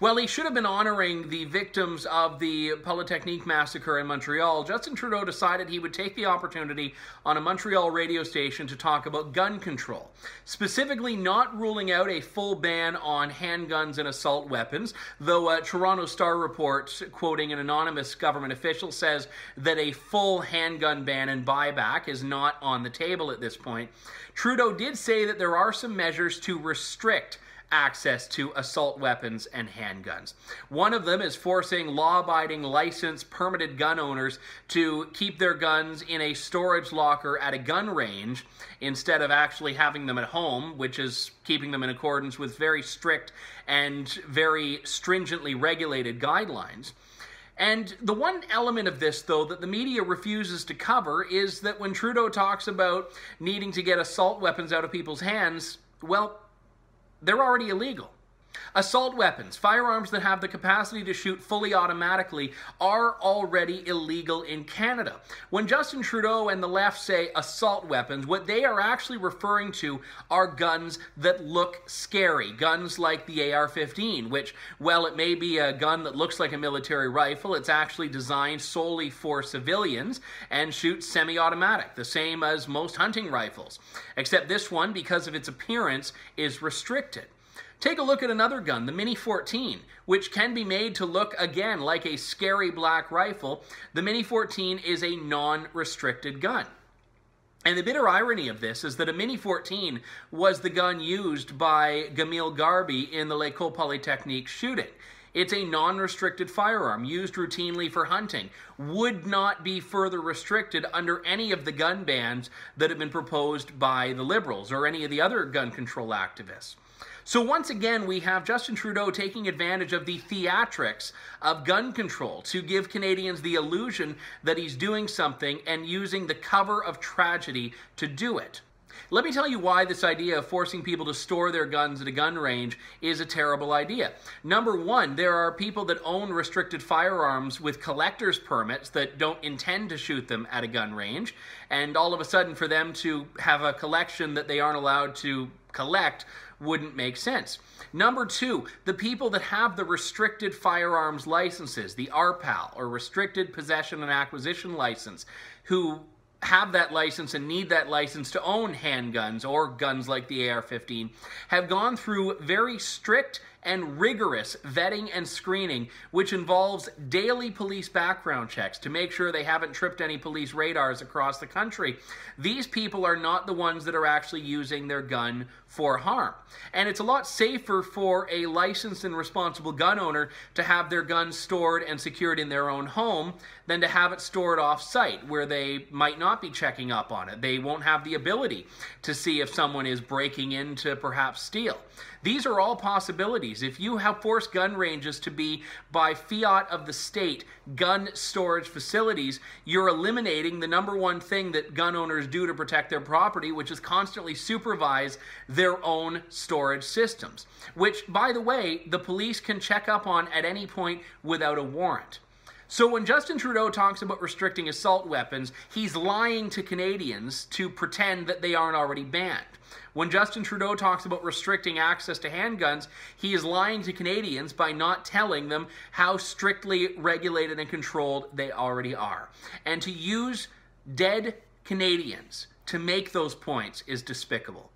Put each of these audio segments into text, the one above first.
Well, he should have been honoring the victims of the Polytechnique massacre in Montreal. Justin Trudeau decided he would take the opportunity on a Montreal radio station to talk about gun control, specifically not ruling out a full ban on handguns and assault weapons, though a Toronto Star report, quoting an anonymous government official, says that a full handgun ban and buyback is not on the table at this point. Trudeau did say that there are some measures to restrict access to assault weapons and handguns. One of them is forcing law-abiding, licensed, permitted gun owners to keep their guns in a storage locker at a gun range instead of actually having them at home, which is keeping them in accordance with very strict and very stringently regulated guidelines. And the one element of this, though, that the media refuses to cover is that when Trudeau talks about needing to get assault weapons out of people's hands, well, they're already illegal. Assault weapons, firearms that have the capacity to shoot fully automatically, are already illegal in Canada. When Justin Trudeau and the left say assault weapons, what they are actually referring to are guns that look scary. Guns like the AR-15, which, well, it may be a gun that looks like a military rifle, it's actually designed solely for civilians and shoots semi-automatic, the same as most hunting rifles. Except this one, because of its appearance, is restricted. Take a look at another gun, the Mini-14, which can be made to look, again, like a scary black rifle. The Mini-14 is a non-restricted gun. And the bitter irony of this is that a Mini-14 was the gun used by Gamil Garbi in the L'École Polytechnique shooting. It's a non-restricted firearm used routinely for hunting, would not be further restricted under any of the gun bans that have been proposed by the Liberals or any of the other gun control activists. So once again, we have Justin Trudeau taking advantage of the theatrics of gun control to give Canadians the illusion that he's doing something and using the cover of tragedy to do it. Let me tell you why this idea of forcing people to store their guns at a gun range is a terrible idea. Number one, there are people that own restricted firearms with collector's permits that don't intend to shoot them at a gun range, and all of a sudden for them to have a collection that they aren't allowed to collect wouldn't make sense. Number two, the people that have the restricted firearms licenses, the RPAL, or Restricted Possession and Acquisition License, who have that license and need that license to own handguns or guns like the AR-15, have gone through very strict and rigorous vetting and screening, which involves daily police background checks to make sure they haven't tripped any police radars across the country. These people are not the ones that are actually using their gun for harm. And it's a lot safer for a licensed and responsible gun owner to have their gun stored and secured in their own home than to have it stored off-site where they might not be checking up on it. They won't have the ability to see if someone is breaking in to perhaps steal. These are all possibilities. If you have forced gun ranges to be, by fiat of the state, gun storage facilities, you're eliminating the number one thing that gun owners do to protect their property, which is constantly supervise their own storage systems, which, by the way, the police can check up on at any point without a warrant. So when Justin Trudeau talks about restricting assault weapons, he's lying to Canadians to pretend that they aren't already banned. When Justin Trudeau talks about restricting access to handguns, he is lying to Canadians by not telling them how strictly regulated and controlled they already are. And to use dead Canadians to make those points is despicable.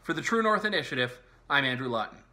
For the True North Initiative, I'm Andrew Lawton.